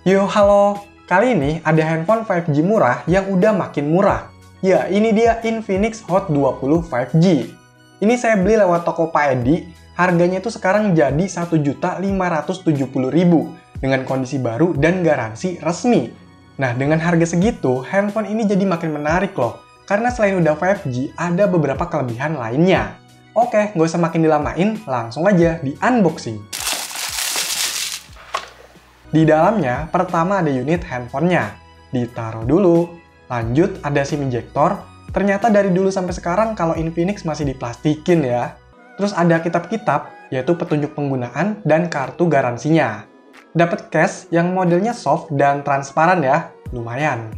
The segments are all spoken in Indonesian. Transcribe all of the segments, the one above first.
Yo, halo! Kali ini ada handphone 5G murah yang udah makin murah. Ya, ini dia Infinix Hot 20 5G. Ini saya beli lewat toko Pak Edi, harganya itu sekarang jadi 1.570.000 dengan kondisi baru dan garansi resmi. Nah, dengan harga segitu, handphone ini jadi makin menarik loh, karena selain udah 5G, ada beberapa kelebihan lainnya. Oke, nggak usah makin dilamain, langsung aja di unboxing. Di dalamnya, pertama ada unit handphonenya. Ditaruh dulu. Lanjut, ada SIM injektor. Ternyata dari dulu sampai sekarang kalau Infinix masih diplastikin ya. Terus ada kitab-kitab, yaitu petunjuk penggunaan dan kartu garansinya. Dapat case yang modelnya soft dan transparan ya, lumayan.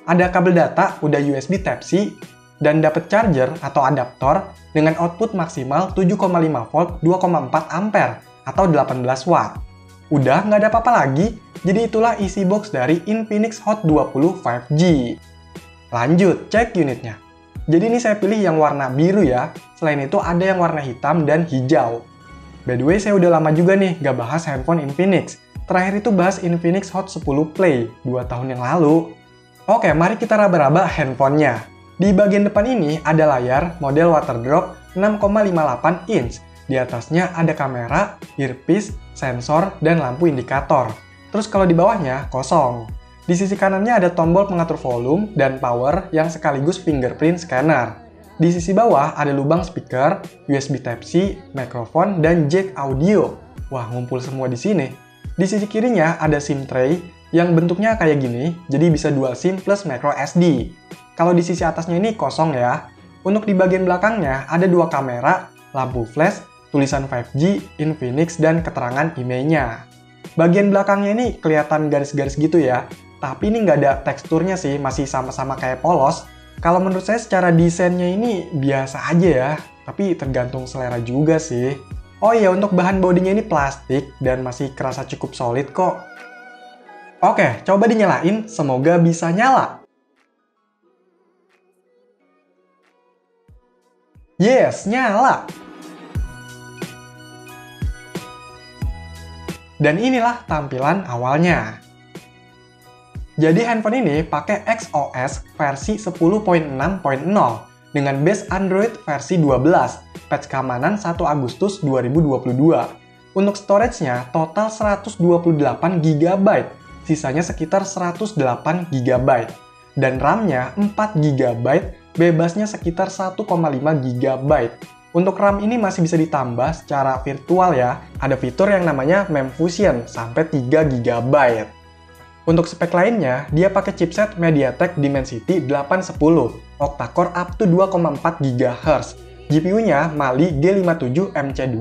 Ada kabel data, udah USB Type-C, dan dapat charger atau adaptor dengan output maksimal 7,5 volt 2,4 ampere atau 18 watt. Udah nggak ada apa-apa lagi, jadi itulah isi box dari Infinix Hot 20 5G. Lanjut, cek unitnya. Jadi ini saya pilih yang warna biru ya, selain itu ada yang warna hitam dan hijau. By the way, saya udah lama juga nih nggak bahas handphone Infinix. Terakhir itu bahas Infinix Hot 10 Play, 2 tahun yang lalu. Oke, mari kita raba-raba handphonenya. Di bagian depan ini ada layar model waterdrop 6,58 inch. Di atasnya ada kamera, earpiece, sensor, dan lampu indikator. Terus kalau di bawahnya kosong. Di sisi kanannya ada tombol pengatur volume dan power yang sekaligus fingerprint scanner. Di sisi bawah ada lubang speaker, USB Type-C, mikrofon, dan jack audio. Wah, ngumpul semua di sini. Di sisi kirinya ada SIM tray yang bentuknya kayak gini, jadi bisa dual SIM plus micro SD. Kalau di sisi atasnya ini kosong ya. Untuk di bagian belakangnya ada dua kamera, lampu flash, tulisan 5G, Infinix, dan keterangan emailnya. Bagian belakangnya ini kelihatan garis-garis gitu ya, tapi ini nggak ada teksturnya sih, masih sama-sama kayak polos. Kalau menurut saya secara desainnya ini biasa aja ya, tapi tergantung selera juga sih. Oh iya, untuk bahan bodinya ini plastik dan masih kerasa cukup solid kok. Oke, coba dinyalain, semoga bisa nyala. Yes, nyala! Dan inilah tampilan awalnya. Jadi handphone ini pakai XOS versi 10.6.0 dengan base Android versi 12, patch keamanan 1 Agustus 2022. Untuk storage-nya total 128 GB, sisanya sekitar 108 GB. Dan RAM-nya 4 GB, bebasnya sekitar 1,5 GB. Untuk RAM ini masih bisa ditambah secara virtual ya. Ada fitur yang namanya memfusion sampai 3 GB. Untuk spek lainnya, dia pakai chipset MediaTek Dimensity 810, octa-core up to 2,4 GHz. GPU-nya Mali G57 MC2,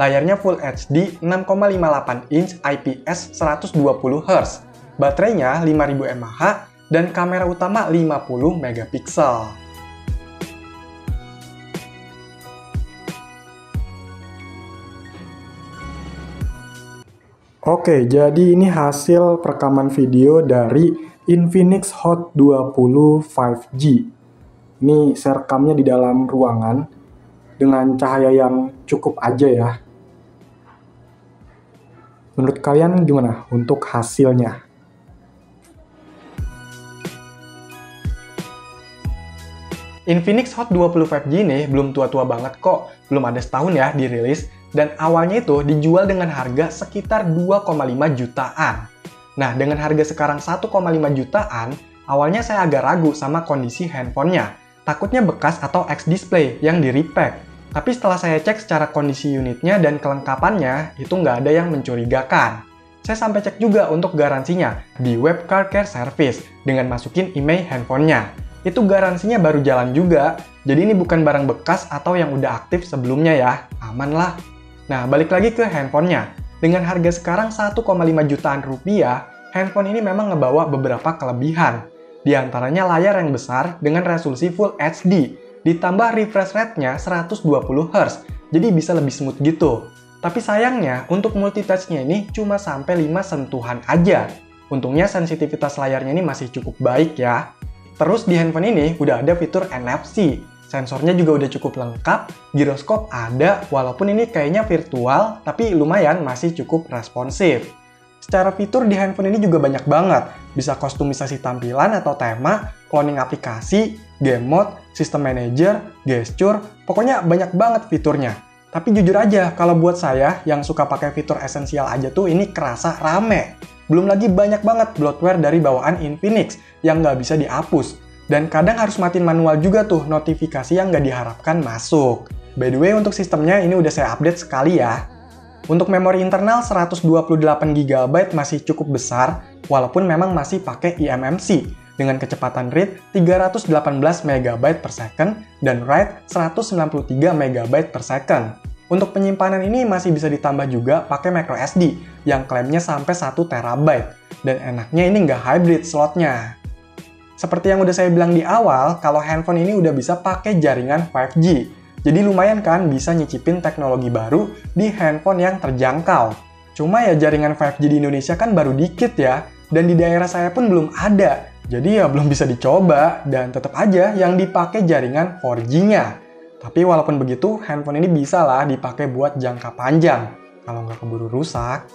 layarnya Full HD 6,58 inch IPS 120 Hz. Baterainya 5000 mAh dan kamera utama 50 megapiksel. Oke, jadi ini hasil perekaman video dari Infinix Hot 20 5G. Ini saya rekamnya di dalam ruangan dengan cahaya yang cukup aja ya. Menurut kalian gimana untuk hasilnya? Infinix Hot 20 5G ini belum tua-tua banget kok, belum ada setahun ya dirilis, dan awalnya itu dijual dengan harga sekitar 2,5 jutaan. Nah, dengan harga sekarang 1,5 jutaan, awalnya saya agak ragu sama kondisi handphonenya. Takutnya bekas atau ex-display yang di-repack. Tapi setelah saya cek secara kondisi unitnya dan kelengkapannya, itu nggak ada yang mencurigakan. Saya sampai cek juga untuk garansinya di Web Car Care Service dengan masukin email handphonenya. Itu garansinya baru jalan juga, jadi ini bukan barang bekas atau yang udah aktif sebelumnya ya, aman lah. Nah, balik lagi ke handphonenya. Dengan harga sekarang 1,5 jutaan rupiah, handphone ini memang ngebawa beberapa kelebihan. Di antaranya layar yang besar dengan resolusi Full HD, ditambah refresh rate-nya 120 Hz, jadi bisa lebih smooth gitu. Tapi sayangnya, untuk multitouch-nya ini cuma sampai 5 sentuhan aja. Untungnya sensitivitas layarnya ini masih cukup baik ya. Terus di handphone ini udah ada fitur NFC, sensornya juga udah cukup lengkap, giroskop ada, walaupun ini kayaknya virtual, tapi lumayan masih cukup responsif. Secara fitur di handphone ini juga banyak banget. Bisa kustomisasi tampilan atau tema, cloning aplikasi, game mode, system manager, gesture, pokoknya banyak banget fiturnya. Tapi jujur aja, kalau buat saya yang suka pakai fitur esensial aja tuh ini kerasa rame. Belum lagi banyak banget bloatware dari bawaan Infinix yang nggak bisa dihapus. Dan kadang harus matiin manual juga tuh notifikasi yang nggak diharapkan masuk. By the way, untuk sistemnya ini udah saya update sekali ya. Untuk memori internal 128GB masih cukup besar, walaupun memang masih pakai eMMC dengan kecepatan read 318MB per second dan write 193MB per second. Untuk penyimpanan ini masih bisa ditambah juga pakai microSD yang klaimnya sampai 1TB, dan enaknya ini nggak hybrid slotnya. Seperti yang udah saya bilang di awal, kalau handphone ini udah bisa pakai jaringan 5G. Jadi lumayan kan bisa nyicipin teknologi baru di handphone yang terjangkau. Cuma ya jaringan 5G di Indonesia kan baru dikit ya, dan di daerah saya pun belum ada. Jadi ya belum bisa dicoba, dan tetap aja yang dipakai jaringan 4G-nya. Tapi walaupun begitu, handphone ini bisa lah dipakai buat jangka panjang, kalau nggak keburu rusak.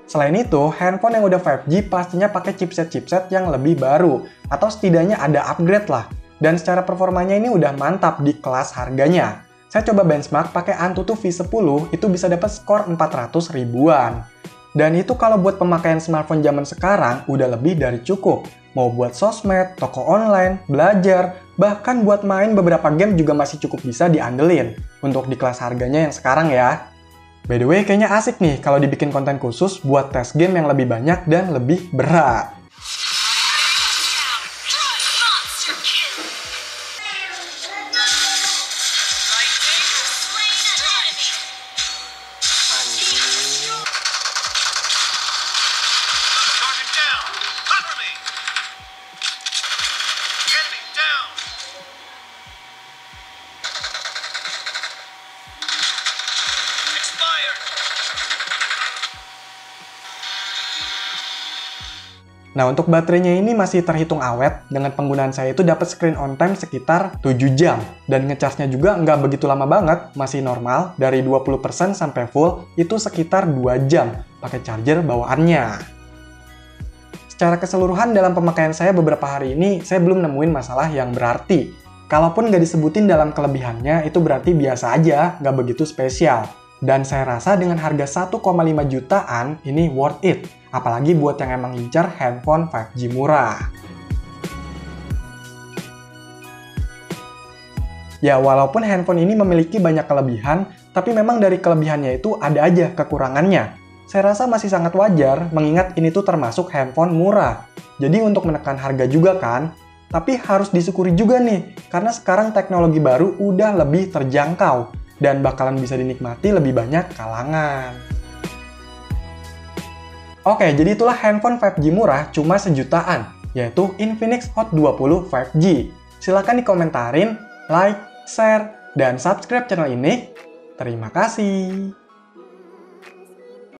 Selain itu, handphone yang udah 5G pastinya pakai chipset-chipset yang lebih baru, atau setidaknya ada upgrade lah. Dan secara performanya ini udah mantap di kelas harganya. Saya coba benchmark pakai Antutu V10, itu bisa dapat skor 400 ribuan. Dan itu kalau buat pemakaian smartphone zaman sekarang udah lebih dari cukup. Mau buat sosmed, toko online, belajar, bahkan buat main beberapa game juga masih cukup bisa diandelin. Untuk di kelas harganya yang sekarang ya. By the way, kayaknya asik nih kalau dibikin konten khusus buat tes game yang lebih banyak dan lebih berat. Nah, untuk baterainya ini masih terhitung awet, dengan penggunaan saya itu dapat screen on time sekitar 7 jam. Dan ngecasnya juga nggak begitu lama banget, masih normal, dari 20% sampai full, itu sekitar 2 jam, pakai charger bawaannya. Secara keseluruhan dalam pemakaian saya beberapa hari ini, saya belum nemuin masalah yang berarti. Kalaupun nggak disebutin dalam kelebihannya, itu berarti biasa aja, nggak begitu spesial. Dan saya rasa dengan harga 1,5 jutaan, ini worth it. Apalagi buat yang emang incar handphone 5G murah. Ya, walaupun handphone ini memiliki banyak kelebihan, tapi memang dari kelebihannya itu ada aja kekurangannya. Saya rasa masih sangat wajar, mengingat ini tuh termasuk handphone murah. Jadi untuk menekan harga juga kan, tapi harus disyukuri juga nih, karena sekarang teknologi baru udah lebih terjangkau, dan bakalan bisa dinikmati lebih banyak kalangan. Oke, jadi itulah handphone 5G murah cuma sejutaan, yaitu Infinix Hot 20 5G. Silahkan dikomentarin, like, share, dan subscribe channel ini. Terima kasih.